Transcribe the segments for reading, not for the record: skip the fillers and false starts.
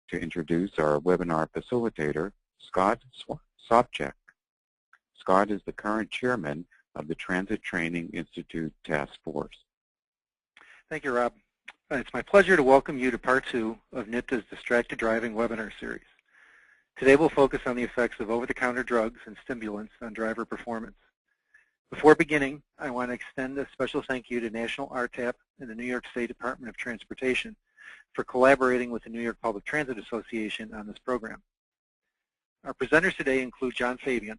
to introduce our webinar facilitator, Scott Sobczak. Scott is the current chairman of the Transit Training Institute Task Force. Thank you, Rob. It's my pleasure to welcome you to part 2 of NHTSA's Distracted Driving webinar series. Today we'll focus on the effects of over-the-counter drugs and stimulants on driver performance. Before beginning, I want to extend a special thank you to National RTAP and the New York State Department of Transportation for collaborating with the New York Public Transit Association on this program. Our presenters today include John Fabian,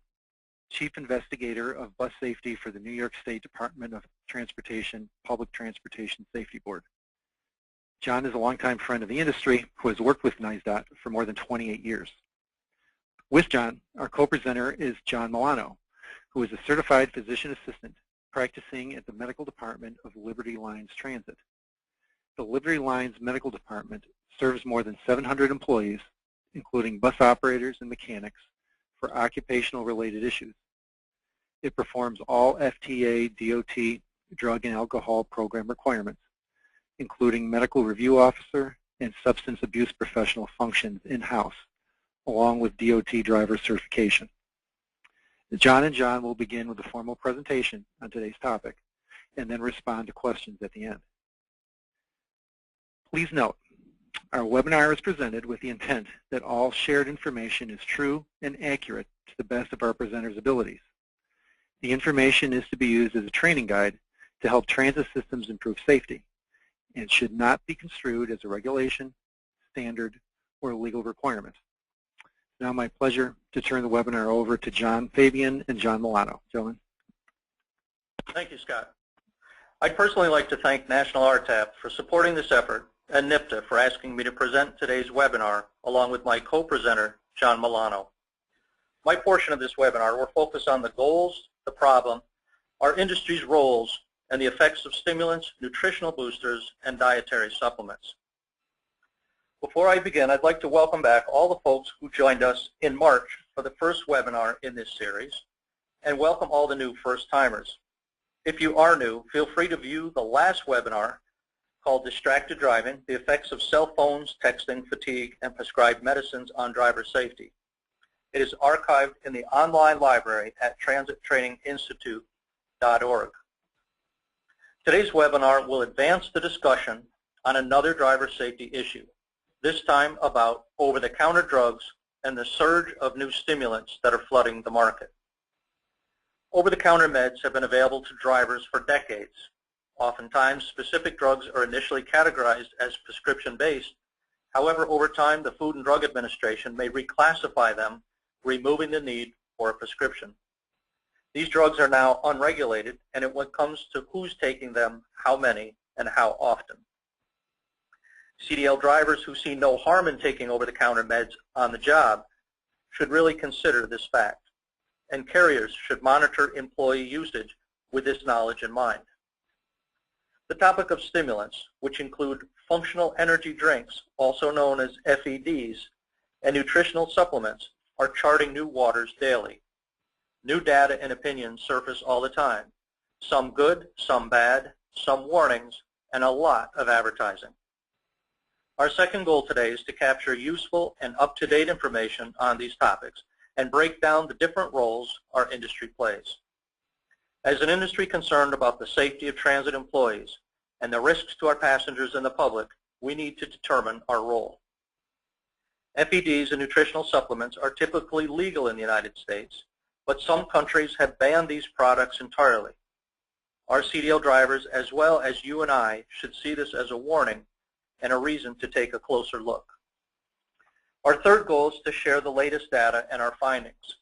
Chief Investigator of Bus Safety for the New York State Department of Transportation Public Transportation Safety Board. John is a longtime friend of the industry who has worked with NYSDOT for more than 28 years. With John, our co-presenter is John Milano, who is a certified physician assistant practicing at the medical department of Liberty Lines Transit. The Liberty Lines Medical Department serves more than 700 employees, including bus operators and mechanics, for occupational-related issues. It performs all FTA, DOT, drug and alcohol program requirements, including medical review officer and substance abuse professional functions in-house, along with DOT driver certification. John and John will begin with a formal presentation on today's topic and then respond to questions at the end. Please note, our webinar is presented with the intent that all shared information is true and accurate to the best of our presenters' abilities. The information is to be used as a training guide to help transit systems improve safety and should not be construed as a regulation, standard, or legal requirement. Now my pleasure to turn the webinar over to John Fabian and John Milano. Gentlemen. Thank you, Scott. I'd personally like to thank National RTAP for supporting this effort and NHTSA for asking me to present today's webinar along with my co-presenter, John Milano. My portion of this webinar will focus on the goals, the problem, our industry's roles, and the effects of stimulants, nutritional boosters, and dietary supplements. Before I begin, I'd like to welcome back all the folks who joined us in March for the first webinar in this series, and welcome all the new first-timers. If you are new, feel free to view the last webinar called Distracted Driving, the Effects of Cell Phones, Texting, Fatigue, and Prescribed Medicines on Driver Safety. It is archived in the online library at transittraininginstitute.org. Today's webinar will advance the discussion on another driver safety issue, this time about over-the-counter drugs and the surge of new stimulants that are flooding the market. Over-the-counter meds have been available to drivers for decades. Oftentimes, specific drugs are initially categorized as prescription-based. However, over time, the Food and Drug Administration may reclassify them, removing the need for a prescription. These drugs are now unregulated, and when it comes to who's taking them, how many, and how often. CDL drivers who see no harm in taking over-the-counter meds on the job should really consider this fact, and carriers should monitor employee usage with this knowledge in mind. The topic of stimulants, which include functional energy drinks, also known as FEDs, and nutritional supplements, are charting new waters daily. New data and opinions surface all the time, some good, some bad, some warnings, and a lot of advertising. Our second goal today is to capture useful and up-to-date information on these topics and break down the different roles our industry plays. As an industry concerned about the safety of transit employees and the risks to our passengers and the public, we need to determine our role. FEDs and nutritional supplements are typically legal in the United States, but some countries have banned these products entirely. Our CDL drivers, as well as you and I, should see this as a warning and a reason to take a closer look. Our third goal is to share the latest data and our findings.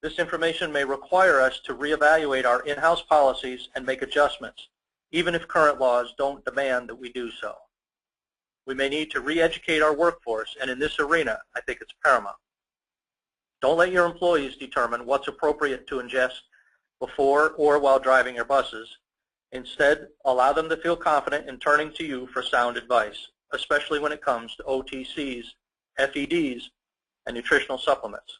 This information may require us to reevaluate our in-house policies and make adjustments, even if current laws don't demand that we do so. We may need to re-educate our workforce, and in this arena, I think it's paramount. Don't let your employees determine what's appropriate to ingest before or while driving your buses. Instead, allow them to feel confident in turning to you for sound advice, especially when it comes to OTCs, FEDs, and nutritional supplements.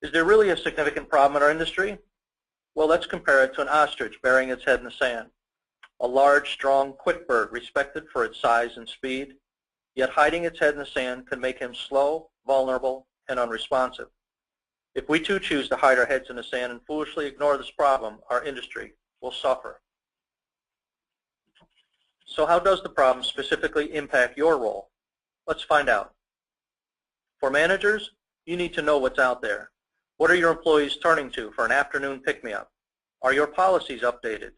Is there really a significant problem in our industry? Well, let's compare it to an ostrich burying its head in the sand. A large, strong, quick bird respected for its size and speed. yet hiding its head in the sand can make him slow, vulnerable, and unresponsive. If we too choose to hide our heads in the sand and foolishly ignore this problem, our industry will suffer. So how does the problem specifically impact your role? Let's find out. For managers, you need to know what's out there. What are your employees turning to for an afternoon pick-me-up? Are your policies updated?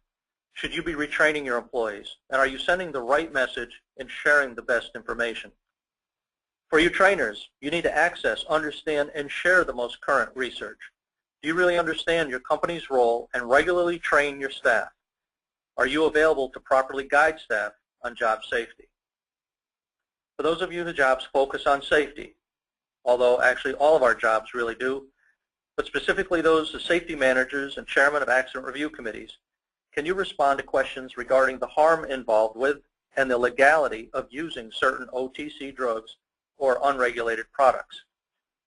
Should you be retraining your employees? And are you sending the right message and sharing the best information? For you trainers, you need to access, understand, and share the most current research. Do you really understand your company's role and regularly train your staff? Are you available to properly guide staff on job safety? For those of you whose jobs focus on safety, although actually all of our jobs really do, but specifically those as safety managers and chairmen of accident review committees, can you respond to questions regarding the harm involved with and the legality of using certain OTC drugs or unregulated products?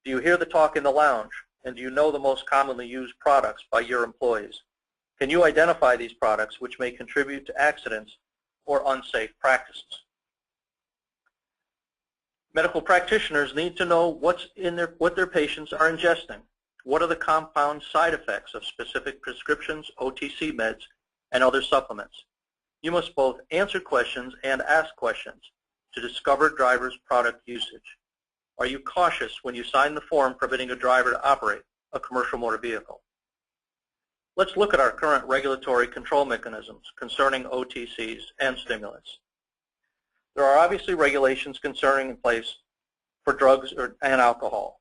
Do you hear the talk in the lounge, and do you know the most commonly used products by your employees? Can you identify these products which may contribute to accidents or unsafe practices? Medical practitioners need to know what their patients are ingesting. What are the compound side effects of specific prescriptions, OTC meds, and other supplements? You must both answer questions and ask questions to discover drivers' product usage. Are you cautious when you sign the form permitting a driver to operate a commercial motor vehicle? Let's look at our current regulatory control mechanisms concerning OTCs and stimulants. There are obviously regulations concerning in place for drugs and alcohol.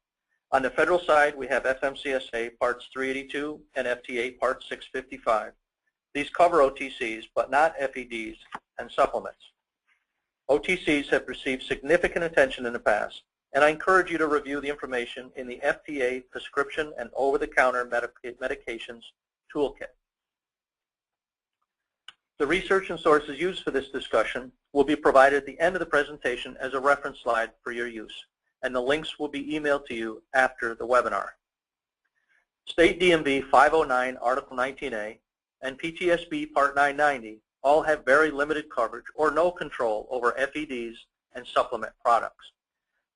On the federal side, we have FMCSA Parts 382 and FTA Part 655. These cover OTCs, but not FEDs and supplements. OTCs have received significant attention in the past, and I encourage you to review the information in the FDA Prescription and Over-the-Counter Medications Toolkit. The research and sources used for this discussion will be provided at the end of the presentation as a reference slide for your use, and the links will be emailed to you after the webinar. State DMV 509 Article 19A and PTSB Part 990 all have very limited coverage or no control over FEDs and supplement products.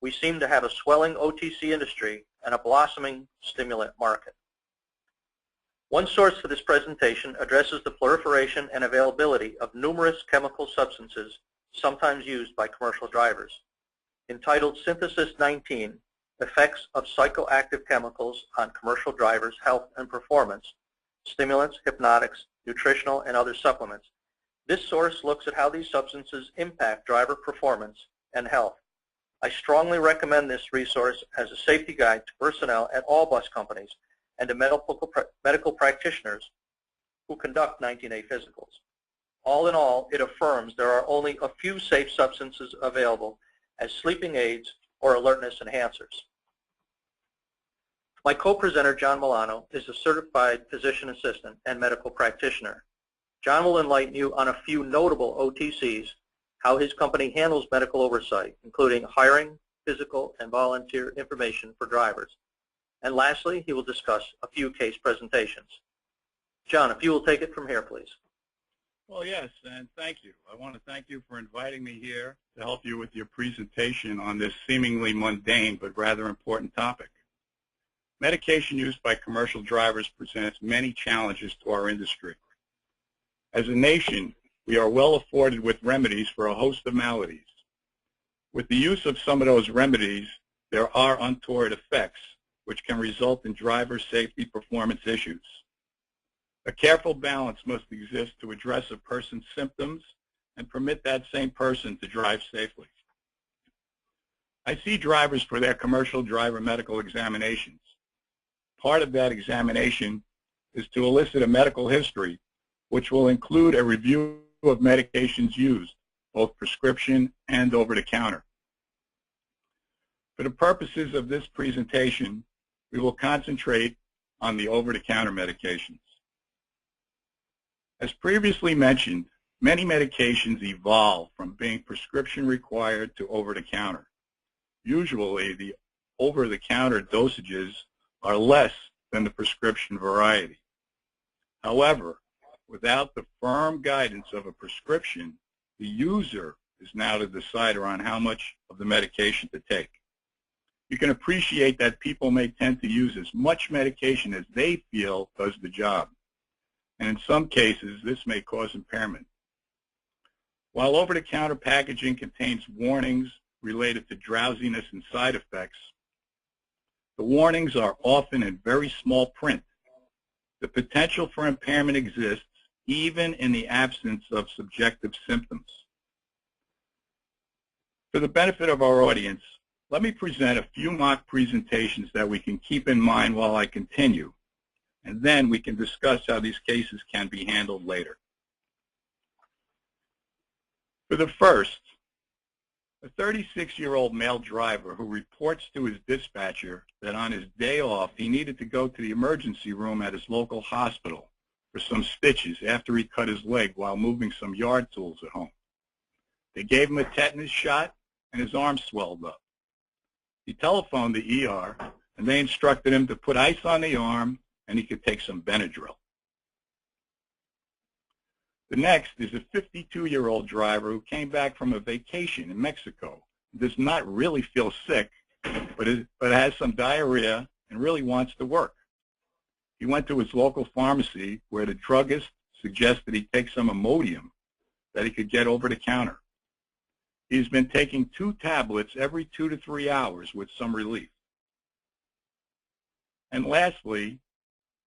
We seem to have a swelling OTC industry and a blossoming stimulant market. One source for this presentation addresses the proliferation and availability of numerous chemical substances sometimes used by commercial drivers. Entitled Synthesis 19, Effects of Psychoactive Chemicals on Commercial Drivers' Health and Performance, Stimulants, Hypnotics, Nutritional, and Other Supplements. This source looks at how these substances impact driver performance and health. I strongly recommend this resource as a safety guide to personnel at all bus companies and to medical practitioners who conduct 19A physicals. All in all, it affirms there are only a few safe substances available as sleeping aids or alertness enhancers. My co-presenter, John Milano, is a certified physician assistant and medical practitioner. John will enlighten you on a few notable OTCs, how his company handles medical oversight, including hiring, physical, and volunteer information for drivers. And lastly, he will discuss a few case presentations. John, if you will take it from here, please. Well, yes, and thank you. I want to thank you for inviting me here to help you with your presentation on this seemingly mundane but rather important topic. Medication used by commercial drivers presents many challenges to our industry. As a nation, we are well afforded with remedies for a host of maladies. With the use of some of those remedies, there are untoward effects which can result in driver safety performance issues. A careful balance must exist to address a person's symptoms and permit that same person to drive safely. I see drivers for their commercial driver medical examinations. Part of that examination is to elicit a medical history, which will include a review of medications used, both prescription and over-the-counter. For the purposes of this presentation, we will concentrate on the over-the-counter medications. As previously mentioned, many medications evolve from being prescription required to over-the-counter. Usually, the over-the-counter dosages are less than the prescription variety. However, without the firm guidance of a prescription, the user is now the decider on how much of the medication to take. You can appreciate that people may tend to use as much medication as they feel does the job, and in some cases, this may cause impairment. While over-the-counter packaging contains warnings related to drowsiness and side effects, the warnings are often in very small print. The potential for impairment exists even in the absence of subjective symptoms. For the benefit of our audience, let me present a few mock presentations that we can keep in mind while I continue, and then we can discuss how these cases can be handled later. For the first, a 36-year-old male driver who reports to his dispatcher that on his day off he needed to go to the emergency room at his local hospital for some stitches after he cut his leg while moving some yard tools at home. They gave him a tetanus shot and his arm swelled up. He telephoned the ER and they instructed him to put ice on the arm and he could take some Benadryl. The next is a 52-year-old driver who came back from a vacation in Mexico. He does not really feel sick, but has some diarrhea and really wants to work. He went to his local pharmacy where the druggist suggested he take some Imodium that he could get over the counter. He's been taking 2 tablets every 2 to 3 hours with some relief. And lastly,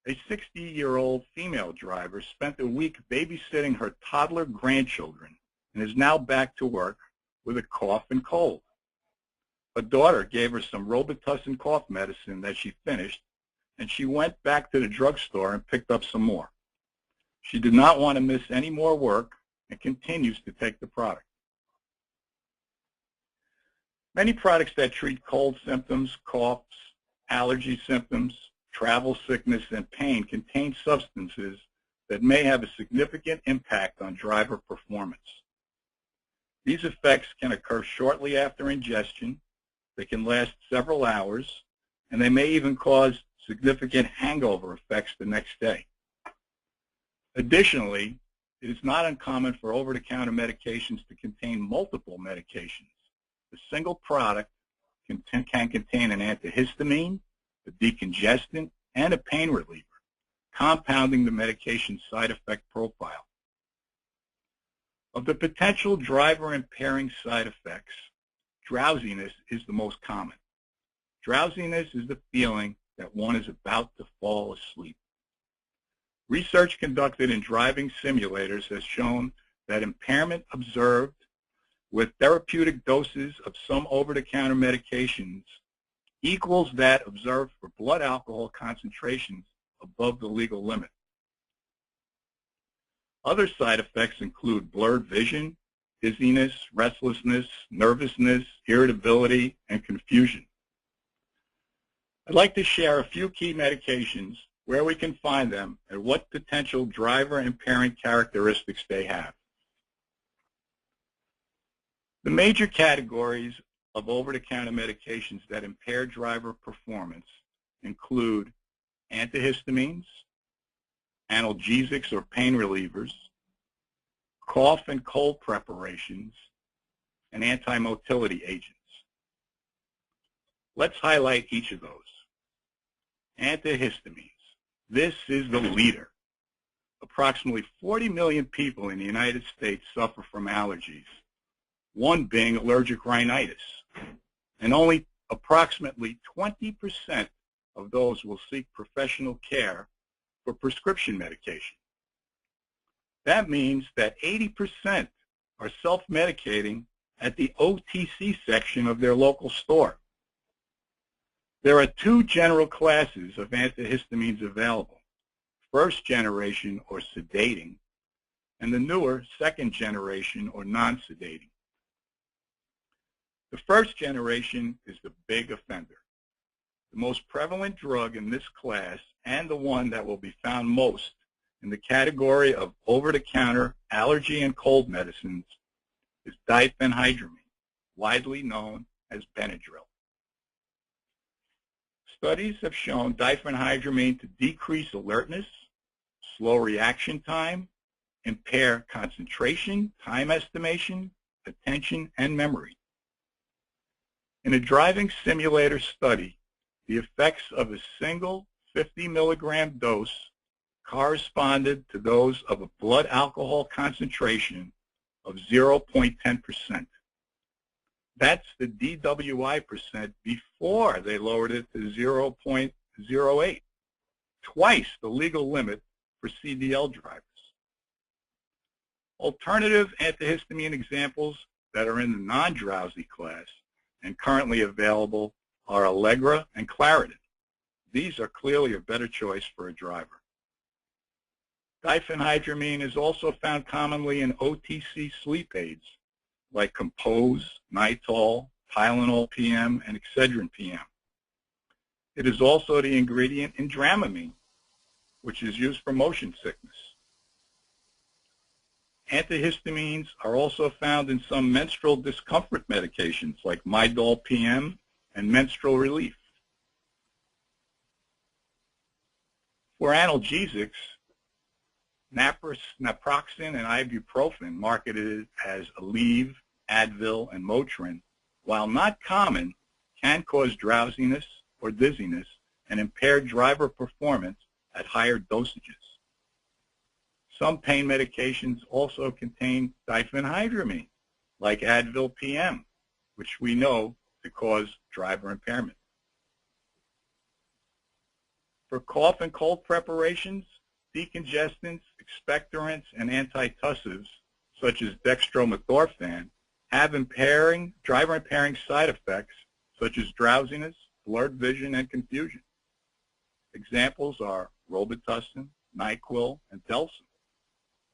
a 60-year-old female driver spent a week babysitting her toddler grandchildren and is now back to work with a cough and cold. A daughter gave her some Robitussin cough medicine that she finished, and she went back to the drugstore and picked up some more. She did not want to miss any more work and continues to take the product. Many products that treat cold symptoms, coughs, allergy symptoms, travel sickness, and pain contain substances that may have a significant impact on driver performance. These effects can occur shortly after ingestion, they can last several hours, and they may even cause significant hangover effects the next day. Additionally, it is not uncommon for over-the-counter medications to contain multiple medications. A single product can contain an antihistamine, a decongestant, and a pain reliever, compounding the medication's side effect profile. Of the potential driver-impairing side effects, drowsiness is the most common. Drowsiness is the feeling that one is about to fall asleep. Research conducted in driving simulators has shown that impairment observed with therapeutic doses of some over-the-counter medications equals that observed for blood alcohol concentrations above the legal limit. Other side effects include blurred vision, dizziness, restlessness, nervousness, irritability, and confusion. I'd like to share a few key medications, where we can find them, and what potential driver impairing characteristics they have. The major categories of over-the-counter medications that impair driver performance include antihistamines, analgesics or pain relievers, cough and cold preparations, and anti-motility agents. Let's highlight each of those. Antihistamines. This is the leader. Approximately 40 million people in the United States suffer from allergies, one being allergic rhinitis, and only approximately 20% of those will seek professional care for prescription medication. That means that 80% are self-medicating at the OTC section of their local store. There are 2 general classes of antihistamines available, first generation or sedating, and the newer second generation or non-sedating. The first generation is the big offender. The most prevalent drug in this class, and the one that will be found most in the category of over-the-counter allergy and cold medicines, is diphenhydramine, widely known as Benadryl. Studies have shown diphenhydramine to decrease alertness, slow reaction time, impair concentration, time estimation, attention, and memory. In a driving simulator study, the effects of a single 50 milligram dose corresponded to those of a blood alcohol concentration of 0.10%. That's the DWI percent before they lowered it to 0.08, twice the legal limit for CDL drivers. Alternative antihistamine examples that are in the non-drowsy class and currently available are Allegra and Claritin. These are clearly a better choice for a driver. Diphenhydramine is also found commonly in OTC sleep aids like Compose, Nitol, Tylenol PM, and Excedrin PM. It is also the ingredient in Dramamine, which is used for motion sickness. Antihistamines are also found in some menstrual discomfort medications like Midol PM and Menstrual Relief. For analgesics, naproxen and ibuprofen, marketed as Aleve, Advil, and Motrin, while not common, can cause drowsiness or dizziness and impair driver performance at higher dosages. Some pain medications also contain diphenhydramine, like Advil PM, which we know to cause driver impairment. For cough and cold preparations, decongestants, expectorants, and antitussives, such as dextromethorphan, have driver-impairing side effects such as drowsiness, blurred vision, and confusion. Examples are Robitussin, NyQuil, and Delsym.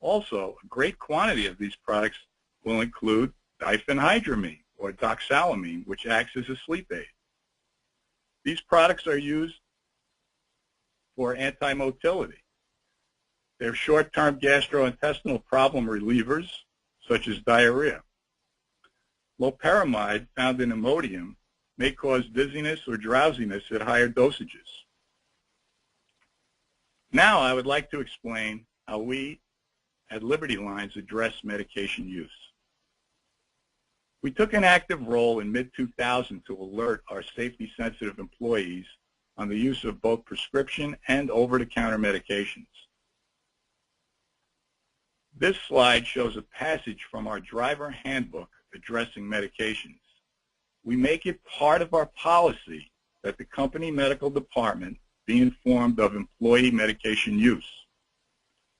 Also, a great quantity of these products will include diphenhydramine or doxalamine, which acts as a sleep aid. These products are used for antimotility. They're short-term gastrointestinal problem relievers, such as diarrhea. Loperamide, found in Imodium, may cause dizziness or drowsiness at higher dosages. Now I would like to explain how we at Liberty Lines address medication use. We took an active role in mid-2000 to alert our safety-sensitive employees on the use of both prescription and over-the-counter medications. This slide shows a passage from our driver handbook addressing medications. We make it part of our policy that the company medical department be informed of employee medication use.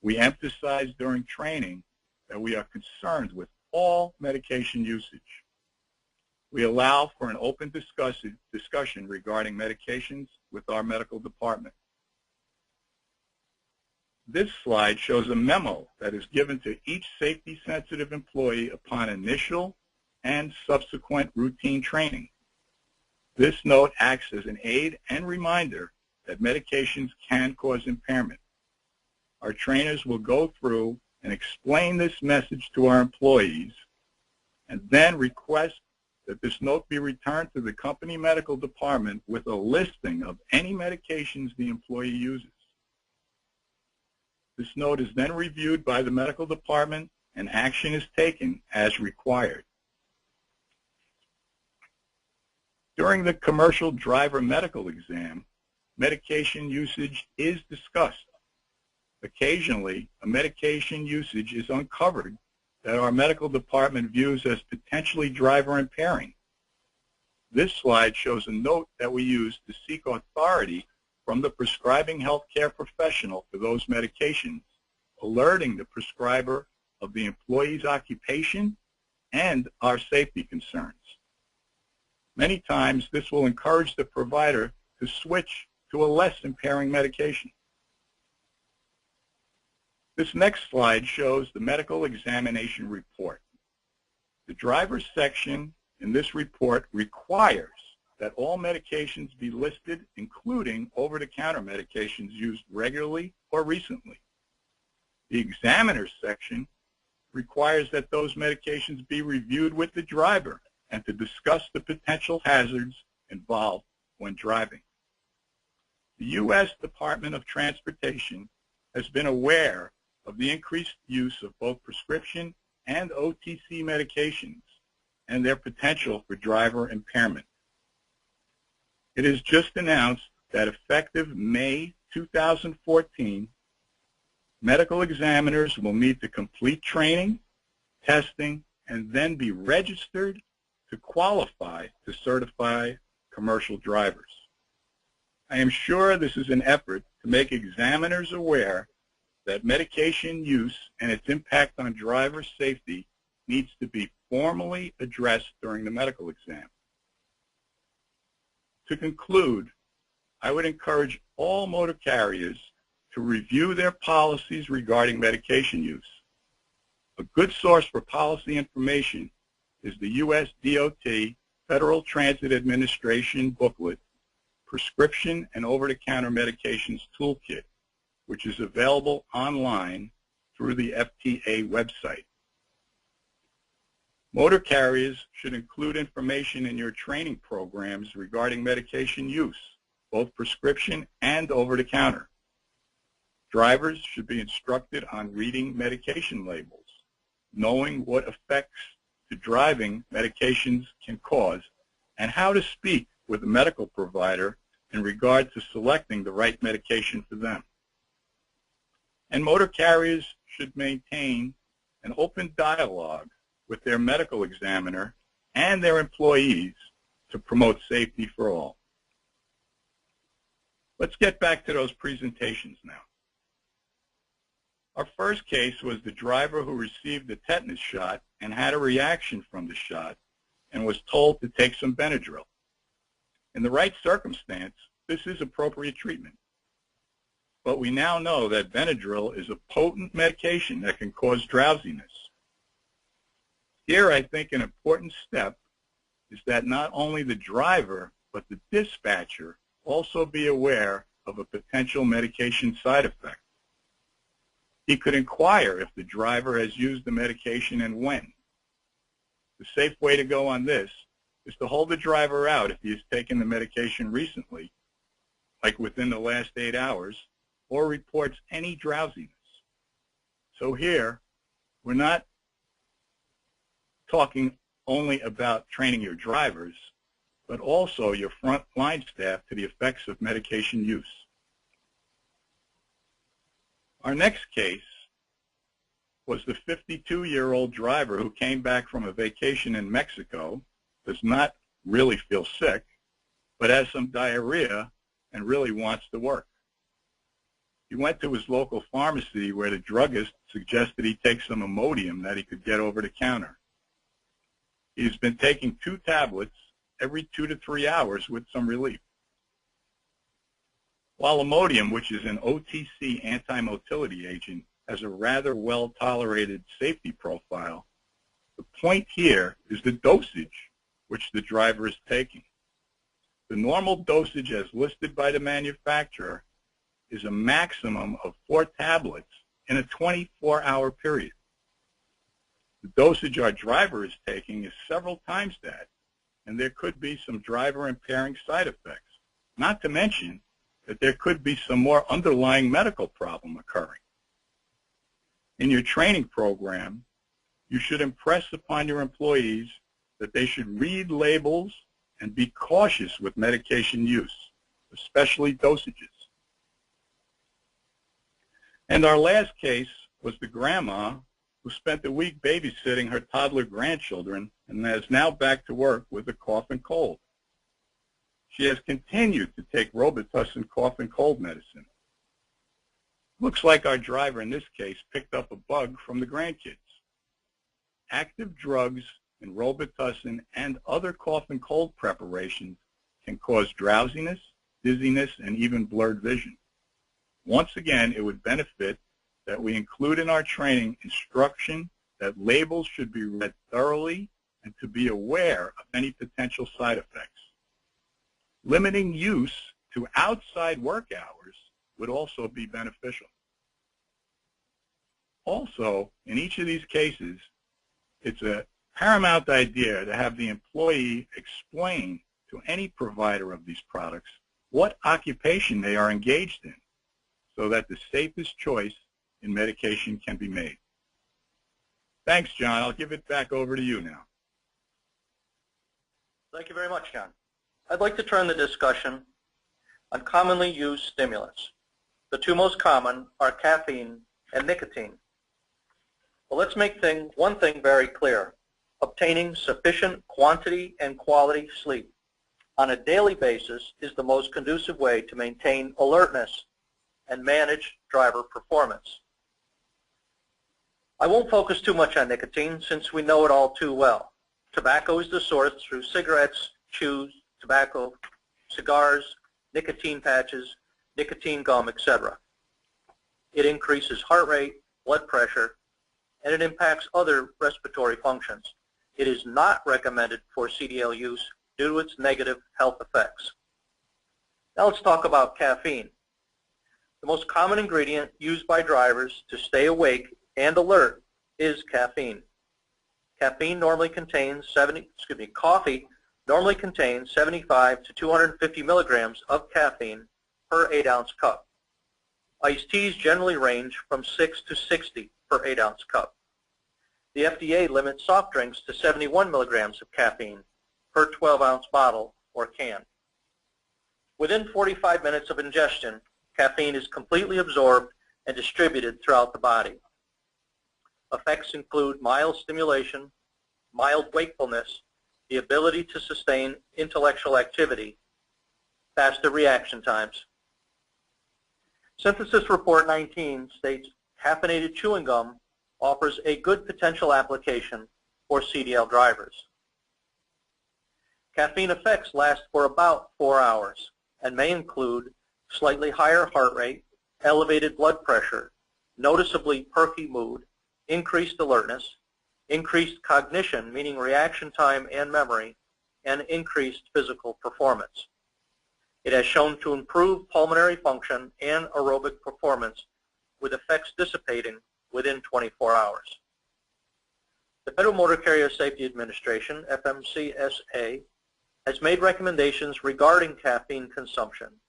We emphasize during training that we are concerned with all medication usage. We allow for an open discussion regarding medications with our medical department. This slide shows a memo that is given to each safety-sensitive employee upon initial and subsequent routine training. This note acts as an aid and reminder that medications can cause impairment. Our trainers will go through and explain this message to our employees and then request that this note be returned to the company medical department with a listing of any medications the employee uses. This note is then reviewed by the medical department and action is taken as required. During the commercial driver medical exam, medication usage is discussed. Occasionally, a medication usage is uncovered that our medical department views as potentially driver impairing. This slide shows a note that we use to seek authority from the prescribing healthcare professional for those medications, alerting the prescriber of the employee's occupation and our safety concerns. Many times, this will encourage the provider to switch to a less impairing medication. This next slide shows the medical examination report. The driver's section in this report requires that all medications be listed, including over-the-counter medications used regularly or recently. The examiner's section requires that those medications be reviewed with the driver and to discuss the potential hazards involved when driving. The U.S. Department of Transportation has been aware of the increased use of both prescription and OTC medications and their potential for driver impairment. It is just announced that effective May 2014, medical examiners will need to complete training, testing, and then be registered to qualify to certify commercial drivers. I am sure this is an effort to make examiners aware that medication use and its impact on driver safety needs to be formally addressed during the medical exam. To conclude, I would encourage all motor carriers to review their policies regarding medication use. A good source for policy information is the U.S. DOT Federal Transit Administration booklet, Prescription and Over-the-Counter Medications Toolkit, which is available online through the FTA website. Motor carriers should include information in your training programs regarding medication use, both prescription and over-the-counter. Drivers should be instructed on reading medication labels, knowing what effects to driving medications can cause, and how to speak with a medical provider in regard to selecting the right medication for them. And motor carriers should maintain an open dialogue with their medical examiner and their employees to promote safety for all. Let's get back to those presentations now. Our first case was the driver who received the tetanus shot and had a reaction from the shot and was told to take some Benadryl. In the right circumstance, this is appropriate treatment. But we now know that Benadryl is a potent medication that can cause drowsiness. Here, I think an important step is that not only the driver, but the dispatcher also be aware of a potential medication side effect. He could inquire if the driver has used the medication and when. The safe way to go on this is to hold the driver out if he has taken the medication recently, like within the last 8 hours, or reports any drowsiness. So here, we're not talking only about training your drivers, but also your front line staff to the effects of medication use. Our next case was the 52-year-old driver who came back from a vacation in Mexico, does not really feel sick, but has some diarrhea and really wants to work. He went to his local pharmacy where the druggist suggested he take some Imodium that he could get over the counter. He's been taking 2 tablets every 2 to 3 hours with some relief. While Imodium, which is an OTC anti-motility agent, has a rather well-tolerated safety profile, the point here is the dosage which the driver is taking. The normal dosage as listed by the manufacturer is a maximum of 4 tablets in a 24-hour period. The dosage our driver is taking is several times that, and there could be some driver-impairing side effects, not to mention that there could be some more underlying medical problem occurring. In your training program, you should impress upon your employees that they should read labels and be cautious with medication use, especially dosages. And our last case was the grandma who spent a week babysitting her toddler grandchildren and is now back to work with a cough and cold. She has continued to take Robitussin cough and cold medicine. Looks like our driver in this case picked up a bug from the grandkids. Active drugs in Robitussin and other cough and cold preparations can cause drowsiness, dizziness, and even blurred vision. Once again, it would benefit that we include in our training instruction that labels should be read thoroughly and to be aware of any potential side effects. Limiting use to outside work hours would also be beneficial. Also, in each of these cases, it's a paramount idea to have the employee explain to any provider of these products what occupation they are engaged in, so that the safest choice in medication can be made. Thanks, John. I'll give it back over to you now. Thank you very much, John. I'd like to turn the discussion on commonly used stimulants. The two most common are caffeine and nicotine. Well, let's make one thing very clear. Obtaining sufficient quantity and quality sleep on a daily basis is the most conducive way to maintain alertness and manage driver performance. I won't focus too much on nicotine since we know it all too well. Tobacco is the source through cigarettes, chews, tobacco, cigars, nicotine patches, nicotine gum, etc. It increases heart rate, blood pressure, and it impacts other respiratory functions. It is not recommended for CDL use due to its negative health effects. Now let's talk about caffeine. The most common ingredient used by drivers to stay awake and alert is caffeine. Coffee normally contains 75 to 250 milligrams of caffeine per 8-ounce cup. Iced teas generally range from 6 to 60 per 8-ounce cup. The FDA limits soft drinks to 71 milligrams of caffeine per 12-ounce bottle or can. Within 45 minutes of ingestion, caffeine is completely absorbed and distributed throughout the body. Effects include mild stimulation, mild wakefulness, the ability to sustain intellectual activity, faster reaction times. Synthesis Report 19 states caffeinated chewing gum offers a good potential application for CDL drivers. Caffeine effects last for about 4 hours and may include slightly higher heart rate, elevated blood pressure, noticeably perky mood, increased alertness, increased cognition, meaning reaction time and memory, and increased physical performance. It has shown to improve pulmonary function and aerobic performance, with effects dissipating within 24 hours. The Federal Motor Carrier Safety Administration, FMCSA, has made recommendations regarding caffeine consumption,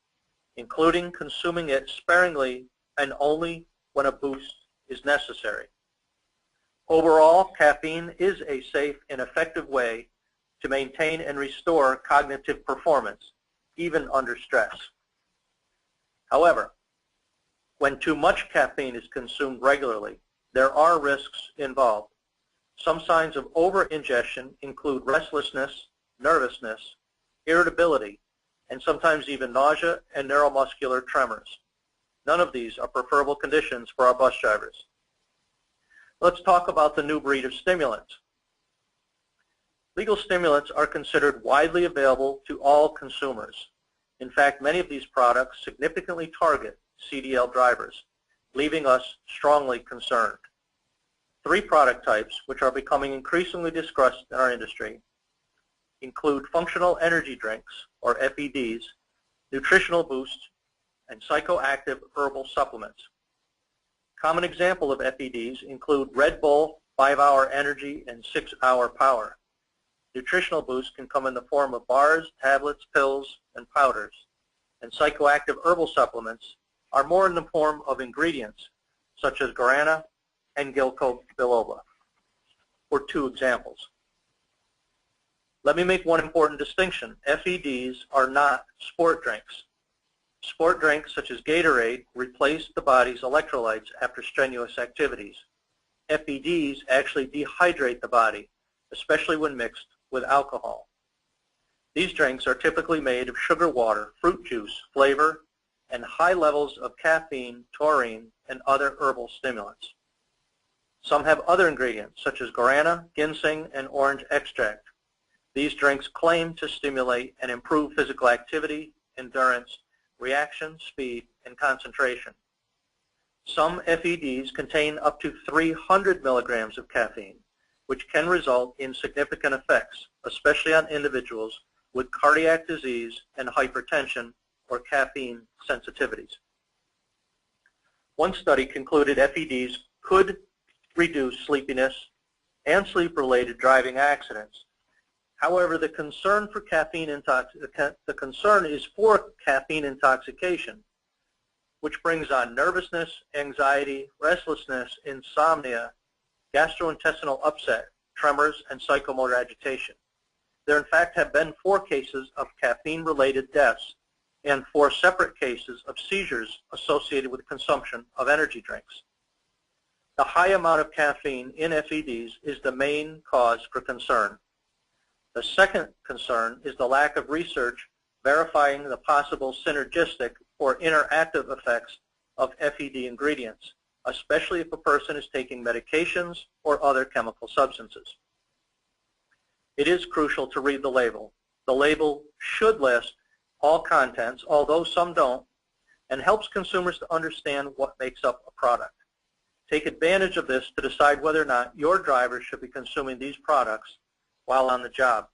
including consuming it sparingly and only when a boost is necessary. Overall, caffeine is a safe and effective way to maintain and restore cognitive performance, even under stress. However, when too much caffeine is consumed regularly, there are risks involved. Some signs of over-ingestion include restlessness, nervousness, irritability, and sometimes even nausea and neuromuscular tremors. None of these are preferable conditions for our bus drivers. Let's talk about the new breed of stimulants. Legal stimulants are considered widely available to all consumers. In fact, many of these products significantly target CDL drivers, leaving us strongly concerned. 3 product types, which are becoming increasingly discussed in our industry, include functional energy drinks, or FEDs, nutritional boosts, and psychoactive herbal supplements. Common examples of FEDs include Red Bull 5-hour energy and 6-hour power. Nutritional boosts can come in the form of bars, tablets, pills, and powders. And psychoactive herbal supplements are more in the form of ingredients such as guarana and ginkgo biloba, for 2 examples. Let me make one important distinction. FEDs are not sport drinks. Sport drinks such as Gatorade replace the body's electrolytes after strenuous activities. FEDs actually dehydrate the body, especially when mixed with alcohol. These drinks are typically made of sugar water, fruit juice, flavor, and high levels of caffeine, taurine, and other herbal stimulants. Some have other ingredients such as guarana, ginseng, and orange extract. These drinks claim to stimulate and improve physical activity, endurance, reaction, speed, and concentration. Some FEDs contain up to 300 milligrams of caffeine, which can result in significant effects, especially on individuals with cardiac disease and hypertension or caffeine sensitivities. One study concluded FEDs could reduce sleepiness and sleep-related driving accidents. However, the concern is for caffeine intoxication, which brings on nervousness, anxiety, restlessness, insomnia, gastrointestinal upset, tremors, and psychomotor agitation. There in fact have been 4 cases of caffeine-related deaths and 4 separate cases of seizures associated with consumption of energy drinks. The high amount of caffeine in FEDs is the main cause for concern. The second concern is the lack of research verifying the possible synergistic or interactive effects of FED ingredients, especially if a person is taking medications or other chemical substances. It is crucial to read the label. The label should list all contents, although some don't, and helps consumers to understand what makes up a product. Take advantage of this to decide whether or not your driver should be consuming these products while on the job.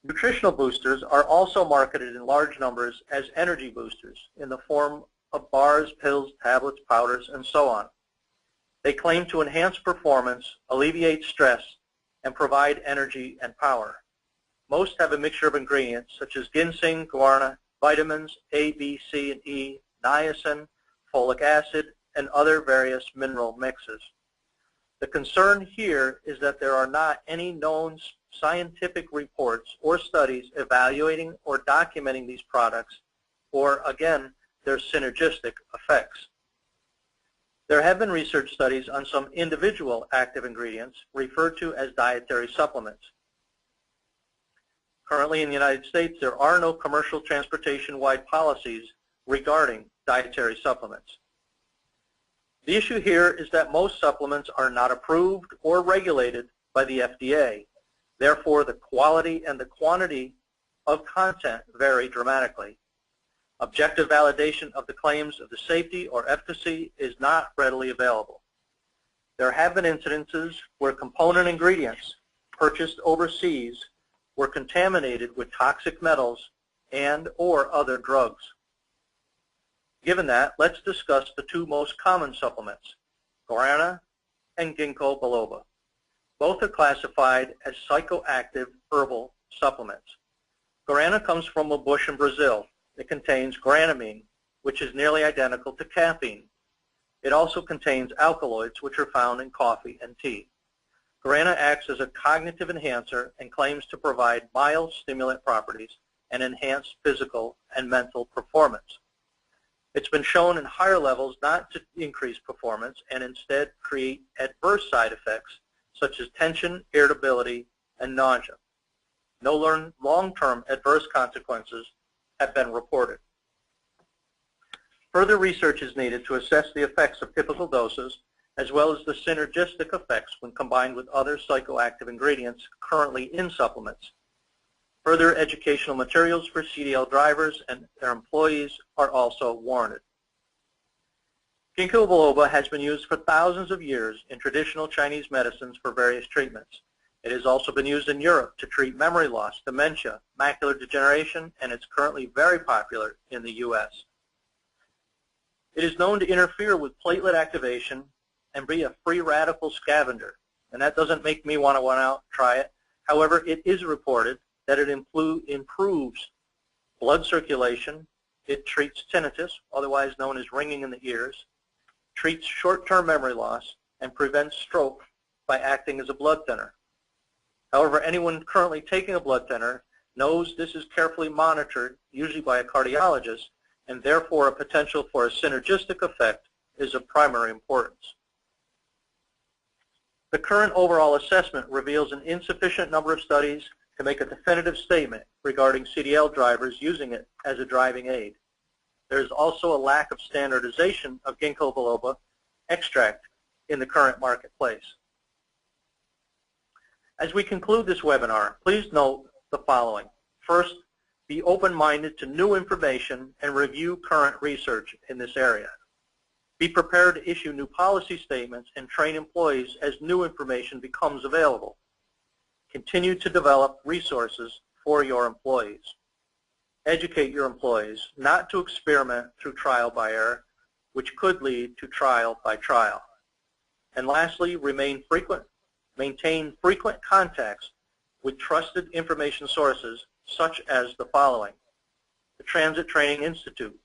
Nutritional boosters are also marketed in large numbers as energy boosters in the form of bars, pills, tablets, powders, and so on. They claim to enhance performance, alleviate stress, and provide energy and power. Most have a mixture of ingredients such as ginseng, guarana, vitamins A, B, C, and E, niacin, folic acid, and other various mineral mixes. The concern here is that there are not any known scientific reports or studies evaluating or documenting these products or, again, their synergistic effects. There have been research studies on some individual active ingredients referred to as dietary supplements. Currently in the United States, there are no commercial transportation-wide policies regarding dietary supplements. The issue here is that most supplements are not approved or regulated by the FDA. Therefore, the quality and the quantity of content vary dramatically. Objective validation of the claims of the safety or efficacy is not readily available. There have been incidences where component ingredients purchased overseas were contaminated with toxic metals and or other drugs. Given that, let's discuss the 2 most common supplements, guarana and ginkgo biloba. Both are classified as psychoactive herbal supplements. Guarana comes from a bush in Brazil. It contains granamine, which is nearly identical to caffeine. It also contains alkaloids, which are found in coffee and tea. Guarana acts as a cognitive enhancer and claims to provide mild stimulant properties and enhance physical and mental performance. It's been shown in higher levels not to increase performance and instead create adverse side effects such as tension, irritability, and nausea. No long-term adverse consequences have been reported. Further research is needed to assess the effects of typical doses as well as the synergistic effects when combined with other psychoactive ingredients currently in supplements. Further educational materials for CDL drivers and their employees are also warranted. Ginkgo biloba has been used for thousands of years in traditional Chinese medicines for various treatments. It has also been used in Europe to treat memory loss, dementia, macular degeneration, and it's currently very popular in the U.S. It is known to interfere with platelet activation and be a free radical scavenger, and that doesn't make me want to out try it. However, it is reported that it improves blood circulation, it treats tinnitus, otherwise known as ringing in the ears, treats short-term memory loss, and prevents stroke by acting as a blood thinner. However, anyone currently taking a blood thinner knows this is carefully monitored, usually by a cardiologist, and therefore a potential for a synergistic effect is of primary importance. The current overall assessment reveals an insufficient number of studies to make a definitive statement regarding CDL drivers using it as a driving aid. There is also a lack of standardization of ginkgo biloba extract in the current marketplace. As we conclude this webinar, please note the following. First, be open-minded to new information and review current research in this area. Be prepared to issue new policy statements and train employees as new information becomes available. Continue to develop resources for your employees. Educate your employees not to experiment through trial by error, which could lead to trial by trial. And lastly, maintain frequent contacts with trusted information sources such as the following: the Transit Training Institute,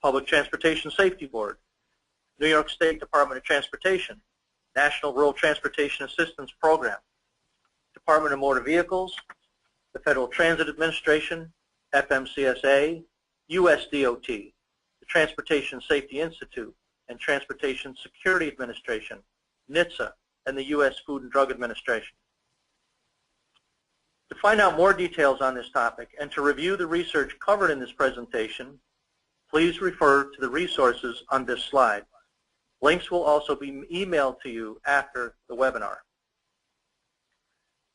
Public Transportation Safety Board, New York State Department of Transportation, National Rural Transportation Assistance Program, Department of Motor Vehicles, the Federal Transit Administration, FMCSA, USDOT, the Transportation Safety Institute, and Transportation Security Administration, NHTSA, and the U.S. Food and Drug Administration. To find out more details on this topic and to review the research covered in this presentation, please refer to the resources on this slide. Links will also be emailed to you after the webinar.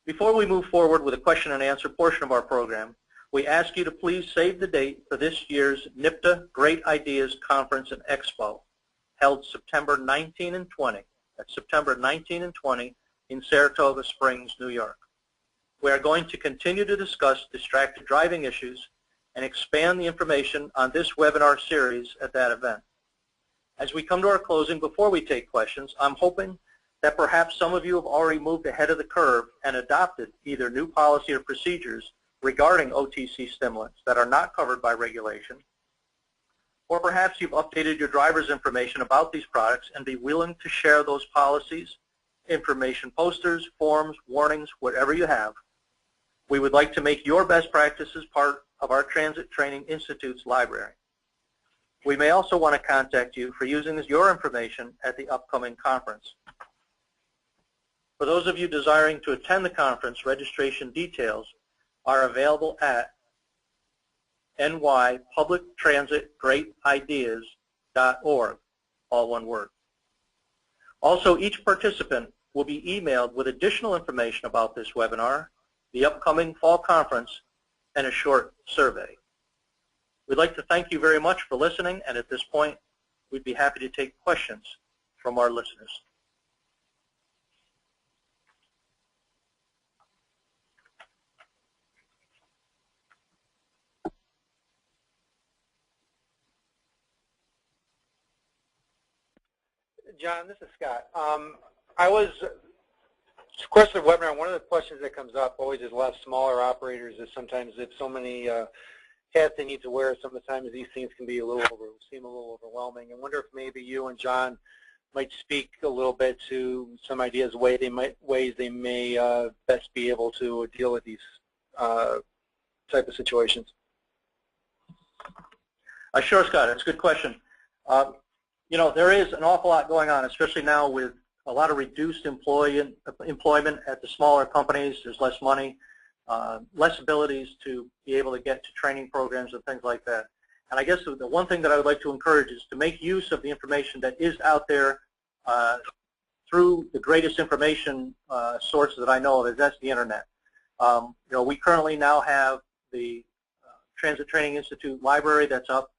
Before we move forward with the question and answer portion of our program, we ask you to please save the date for this year's NIPTA Great Ideas Conference and Expo, held September 19 and 20. That's September 19 and 20 in Saratoga Springs, New York. We are going to continue to discuss distracted driving issues and expand the information on this webinar series at that event. As we come to our closing, before we take questions, I'm hoping that perhaps some of you have already moved ahead of the curve and adopted either new policy or procedures regarding OTC stimulants that are not covered by regulation, or perhaps you've updated your driver's information about these products and be willing to share those policies, information posters, forms, warnings, whatever you have. We would like to make your best practices part of our Transit Training Institute's library. We may also want to contact you for using your information at the upcoming conference. For those of you desiring to attend the conference, registration details are available at nypublictransitgreatideas.org, all one word. Also, each participant will be emailed with additional information about this webinar, the upcoming fall conference, and a short survey. We'd like to thank you very much for listening, and at this point, we'd be happy to take questions from our listeners. John, this is Scott. Of course, the webinar, one of the questions that comes up always is a lot of smaller operators is sometimes if so many hats they need to wear, sometimes these things can be seem a little overwhelming. I wonder if maybe you and John might speak a little bit to some ideas, ways they may best be able to deal with these type of situations. Sure, Scott. It's a good question. You know, there is an awful lot going on, especially now with a lot of reduced employment at the smaller companies. There's less money, less abilities to be able to get to training programs and things like that. And I guess the one thing that I would like to encourage is to make use of the information that is out there through the greatest information source that I know of, that's the internet. You know, we currently now have the Transit Training Institute library that's up,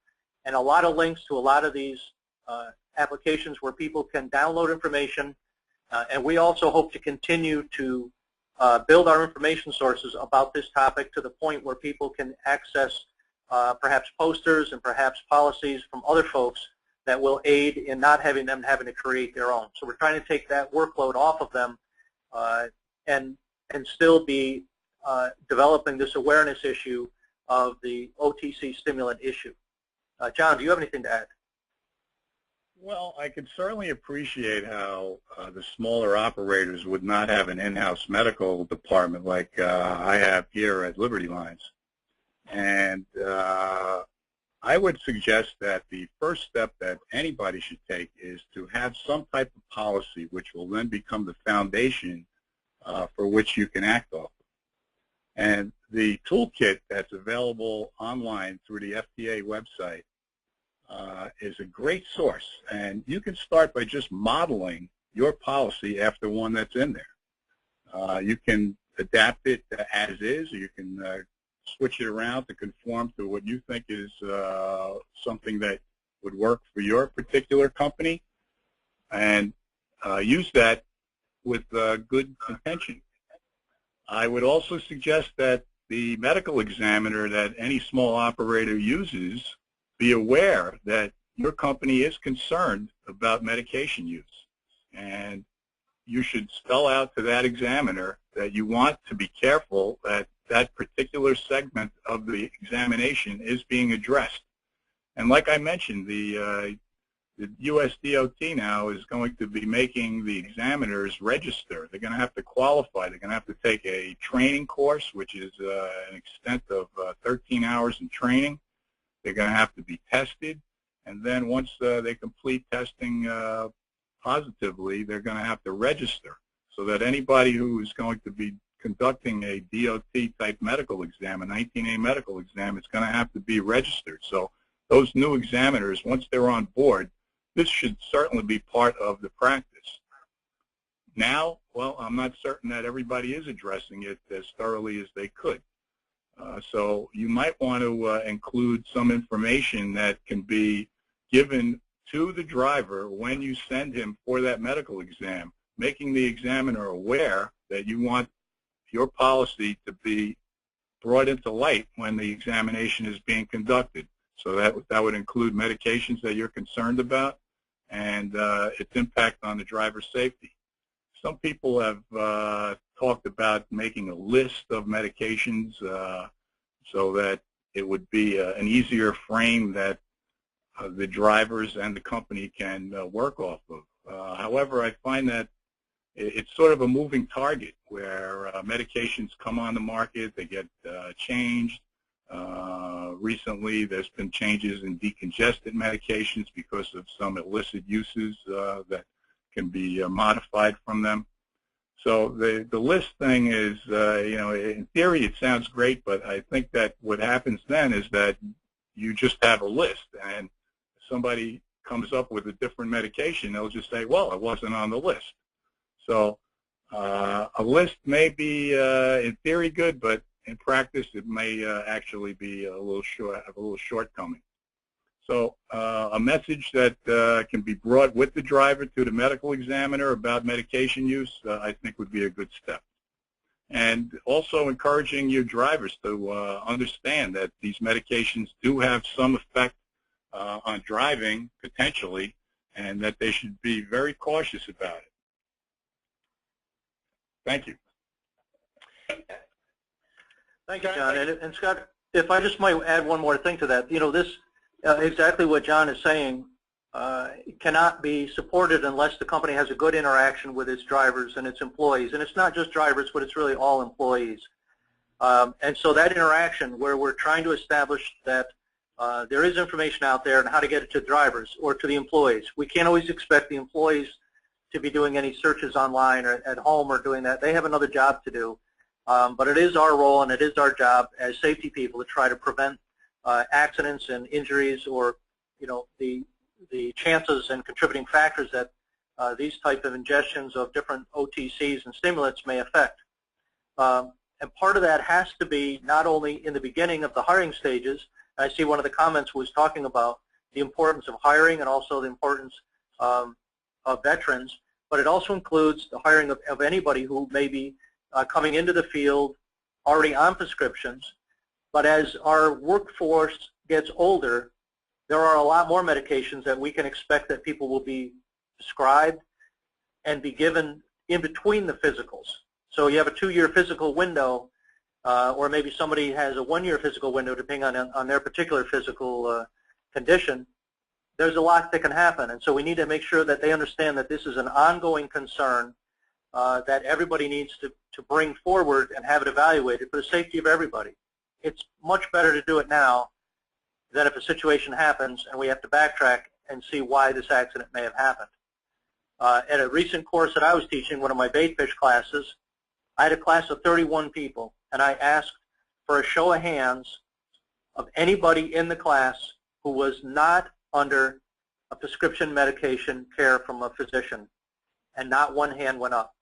and a lot of links to a lot of these applications where people can download information, and we also hope to continue to build our information sources about this topic to the point where people can access perhaps posters and perhaps policies from other folks that will aid in not having them having to create their own. So we're trying to take that workload off of them and still be developing this awareness issue of the OTC stimulant issue. John, do you have anything to add? Well, I could certainly appreciate how the smaller operators would not have an in-house medical department like I have here at Liberty Lines. And I would suggest that the first step that anybody should take is to have some type of policy which will then become the foundation for which you can act off. And the toolkit that's available online through the FDA website is a great source, and you can start by just modeling your policy after one that's in there. You can adapt it as is, or you can switch it around to conform to what you think is something that would work for your particular company, and use that with good intention. I would also suggest that the medical examiner that any small operator uses be aware that your company is concerned about medication use, and you should spell out to that examiner that you want to be careful that that particular segment of the examination is being addressed. And like I mentioned, the the US DOT now is going to be making the examiners register. They're going to have to qualify. They're going to have to take a training course, which is an extent of 13 hours in training. They're going to have to be tested. And then once they complete testing positively, they're going to have to register, so that anybody who is going to be conducting a DOT-type medical exam, a 19A medical exam, is going to have to be registered. So those new examiners, once they're on board, this should certainly be part of the practice. Now, well, I'm not certain that everybody is addressing it as thoroughly as they could. So you might want to include some information that can be given to the driver when you send him for that medical exam, making the examiner aware that you want your policy to be brought into light when the examination is being conducted. So that would include medications that you're concerned about and its impact on the driver's safety. Some people have talked about making a list of medications so that it would be an easier frame that the drivers and the company can work off of. However, I find that it's sort of a moving target where medications come on the market, they get changed. Recently, there's been changes in decongestant medications because of some illicit uses that can be modified from them. So the list thing is, in theory it sounds great, but I think that what happens then is that you just have a list, and if somebody comes up with a different medication, they'll just say, well, it wasn't on the list. So a list may be, in theory, good, but in practice it may actually be have a little shortcoming. So a message that can be brought with the driver to the medical examiner about medication use, I think would be a good step. And also encouraging your drivers to understand that these medications do have some effect on driving, potentially, and that they should be very cautious about it. Thank you. Thank you, John. And Scott, if I just might add one more thing to that, this exactly what John is saying cannot be supported unless the company has a good interaction with its drivers and its employees. And it's not just drivers, but it's really all employees. And so that interaction where we're trying to establish that there is information out there and how to get it to drivers or to the employees. We can't always expect the employees to be doing any searches online or at home or doing that. They have another job to do. But it is our role and it is our job as safety people to try to prevent accidents and injuries, or the chances and contributing factors that these type of ingestions of different OTCs and stimulants may affect. And part of that has to be not only in the beginning of the hiring stages. I see one of the comments was talking about the importance of hiring and also the importance of veterans, but it also includes the hiring of anybody who may be coming into the field already on prescriptions. But as our workforce gets older, there are a lot more medications that we can expect that people will be prescribed and be given in between the physicals. So you have a 2-year physical window, or maybe somebody has a 1-year physical window depending on their particular physical condition. There's a lot that can happen, and so we need to make sure that they understand that this is an ongoing concern that everybody needs to bring forward and have it evaluated for the safety of everybody. It's much better to do it now than if a situation happens and we have to backtrack and see why this accident may have happened. At a recent course that I was teaching, one of my baitfish classes, I had a class of 31 people, and I asked for a show of hands of anybody in the class who was not under a prescription medication care from a physician, and not one hand went up.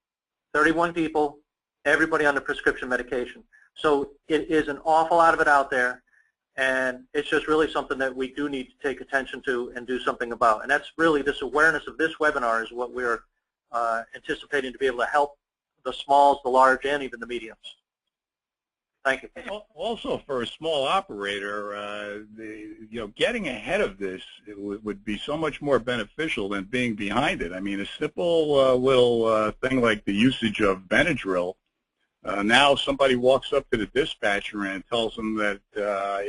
31 people, everybody on the prescription medication. So it is an awful lot of it out there, and it's just really something that we do need to take attention to and do something about. And that's really this awareness of this webinar is what we're anticipating to be able to help the smalls, the large, and even the mediums. Thank you. Also, for a small operator, getting ahead of this would be so much more beneficial than being behind it. I mean, a simple little thing like the usage of Benadryl. Now somebody walks up to the dispatcher and tells them that,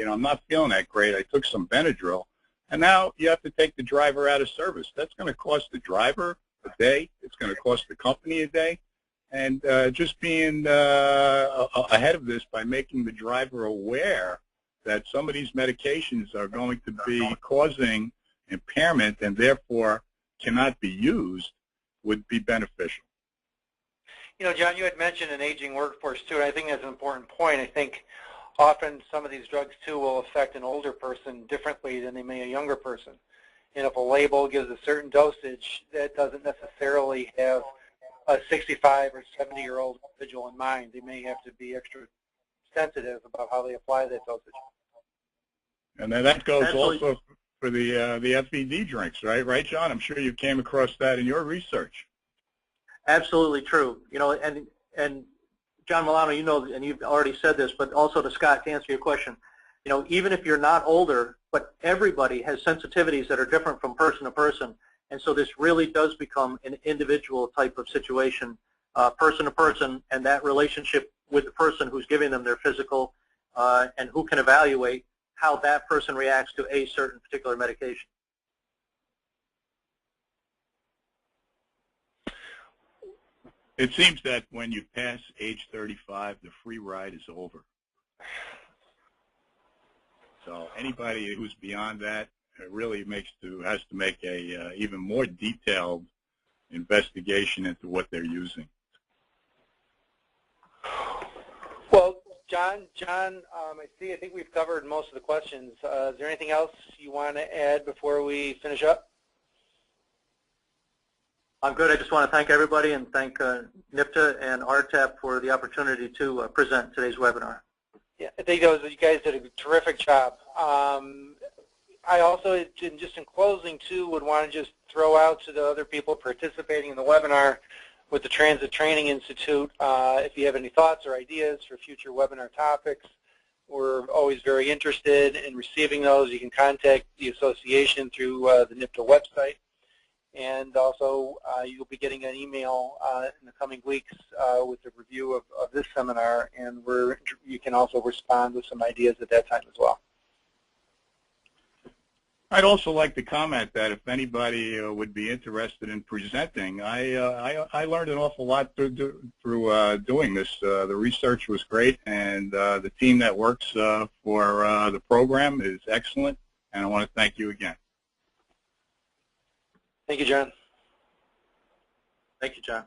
I'm not feeling that great. I took some Benadryl, and now you have to take the driver out of service. That's going to cost the driver a day. It's going to cost the company a day. And just being ahead of this by making the driver aware that some of these medications are going to be causing impairment and therefore cannot be used would be beneficial. You know, John, you had mentioned an aging workforce, too, and I think that's an important point. I think often some of these drugs, too, will affect an older person differently than they may a younger person. And if a label gives a certain dosage, that doesn't necessarily have a 65 or 70-year-old individual in mind. They may have to be extra sensitive about how they apply that dosage. And then that goes Absolutely. also for the FED drinks, right? Right, John? I'm sure you came across that in your research. Absolutely true. You know, and John Milano, you know, and you've already said this, but also to Scott, to answer your question, you know, even if you're not older, but everybody has sensitivities that are different from person to person, and so this really does become an individual type of situation, person to person, and that relationship with the person who's giving them their physical and who can evaluate how that person reacts to a certain particular medication. It seems that when you pass age 35, the free ride is over. So anybody who's beyond that really has to make a even more detailed investigation into what they're using. Well, John, I think we've covered most of the questions. Is there anything else you want to add before we finish up? I'm good. I just want to thank everybody and thank NIPTA and RTAP for the opportunity to present today's webinar. Yeah, I think you guys did a terrific job. I also, just in closing, too, would want to just throw out to the other people participating in the webinar with the Transit Training Institute, if you have any thoughts or ideas for future webinar topics, we're always very interested in receiving those. You can contact the association through the NIPTA website. And also, you'll be getting an email in the coming weeks with a review of this seminar, and you can also respond with some ideas at that time as well. I'd also like to comment that if anybody would be interested in presenting, I learned an awful lot through doing this. The research was great, and the team that works for the program is excellent, and I want to thank you again. Thank you, John. Thank you, John.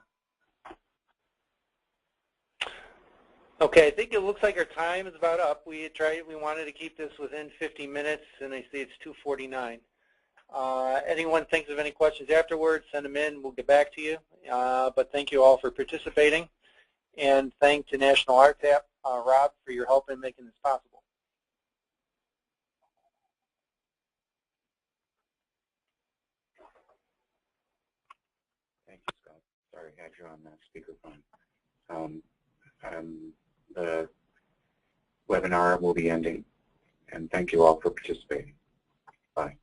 Okay, I think it looks like our time is about up. We wanted to keep this within 50 minutes, and I see it's 2:49. Anyone thinks of any questions afterwards, send them in. We'll get back to you. But thank you all for participating, and thank to National RTAP, Rob, for your help in making this possible. Thank you, Scott. Sorry, I had you on speakerphone. The webinar will be ending, and thank you all for participating. Bye.